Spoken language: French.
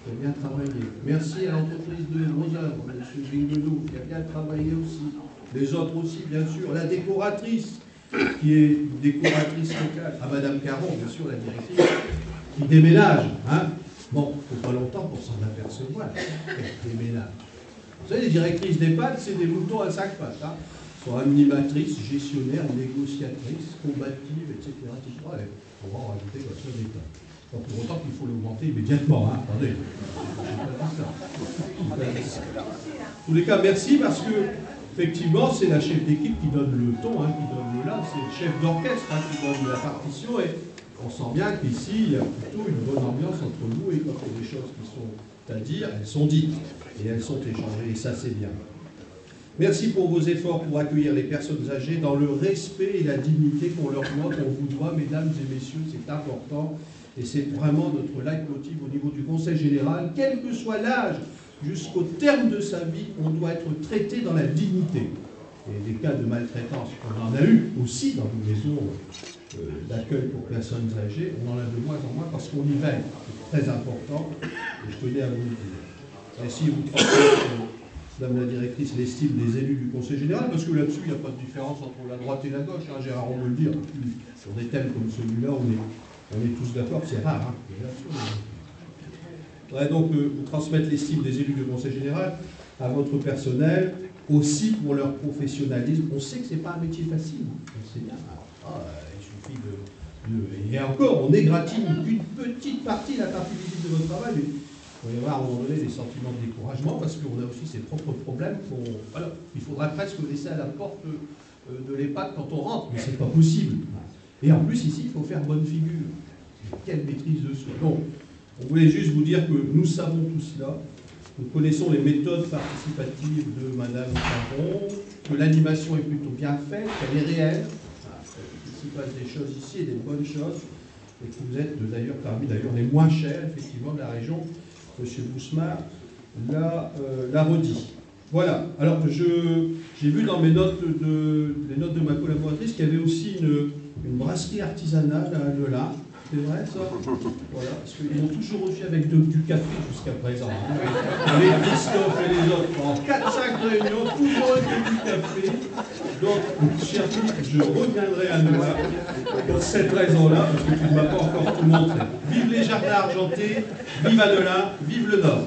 qui a bien travaillé. Merci à l'entreprise de Roseur, M. Ginguedou, qui a bien travaillé aussi. Les autres aussi, bien sûr. La décoratrice, qui est une décoratrice locale. À Madame Caron, bien sûr, la directrice, qui déménage. Hein. Bon, il ne faut pas longtemps pour s'en apercevoir. Elle déménage. Vous savez, les directrices d'EHPAD, c'est des moutons à 5 pattes. Hein. Elles sont animatrices, gestionnaires, négociatrices, combatives, etc. On va en rajouter comme ça des tas. Pas pour autant qu'il faut l'augmenter immédiatement. Hein. Attendez. En tous les cas, merci parce que, effectivement, c'est la chef d'équipe qui donne le ton, hein, qui donne le là. C'est le chef d'orchestre hein, qui donne la partition. Et on sent bien qu'ici, il y a plutôt une bonne ambiance entre nous. Et quand il y a des choses qui sont à dire, elles sont dites. Et elles sont échangées. Et ça, c'est bien. Merci pour vos efforts pour accueillir les personnes âgées dans le respect et la dignité qu'on leur doit, qu'on vous doit, mesdames et messieurs, c'est important. Et c'est vraiment notre leitmotiv au niveau du Conseil général. Quel que soit l'âge, jusqu'au terme de sa vie, on doit être traité dans la dignité. Et des cas de maltraitance, on en a eu aussi dans nos maisons d'accueil pour personnes âgées, on en a de moins en moins parce qu'on y veille. C'est très important, et je tenais à vous le dire. Ainsi, vous transmettez, Madame la directrice, l'estime des élus du Conseil général, parce que là-dessus, il n'y a pas de différence entre la droite et la gauche, hein, Gérard, on veut le dire. Sur des thèmes comme celui-là, on est tous d'accord, c'est rare. Hein. Je voudrais donc vous transmettre l'estime des élus du Conseil général à votre personnel, aussi pour leur professionnalisme. On sait que ce n'est pas un métier facile, on sait bien. Il suffit de... Et encore, on égratigne une petite partie, la partie visible de votre travail, mais il va y avoir à un moment donné des sentiments de découragement parce qu'on a aussi ses propres problèmes. Alors, il faudra presque laisser à la porte de l'EHPAD quand on rentre, mais ce n'est pas possible. Et en plus, ici, il faut faire bonne figure. Quelle maîtrise de soi. Donc, on voulait juste vous dire que nous savons tout cela. Nous connaissons les méthodes participatives de Madame Caron, que l'animation est plutôt bien faite, qu'elle est réelle. Il se passe des choses ici et des bonnes choses. Et que vous êtes d'ailleurs parmi les moins chers, effectivement, de la région. Monsieur Bousmar l'a redit. Voilà. Alors, j'ai vu dans les notes de ma collaboratrice qu'il y avait aussi une brasserie artisanale à Lelin. C'est vrai, ça? Voilà. Parce qu'ils m'ont toujours reçu avec du café jusqu'à présent. Hein. Les Christophe et les autres, en 4-5 réunions, toujours avec du café. Donc, cher Philippe, je reviendrai à Lelin pour cette raison-là, parce que tu ne m'as pas encore tout montré. Vive les jardins argentés, vive à Lelin, vive le Nord.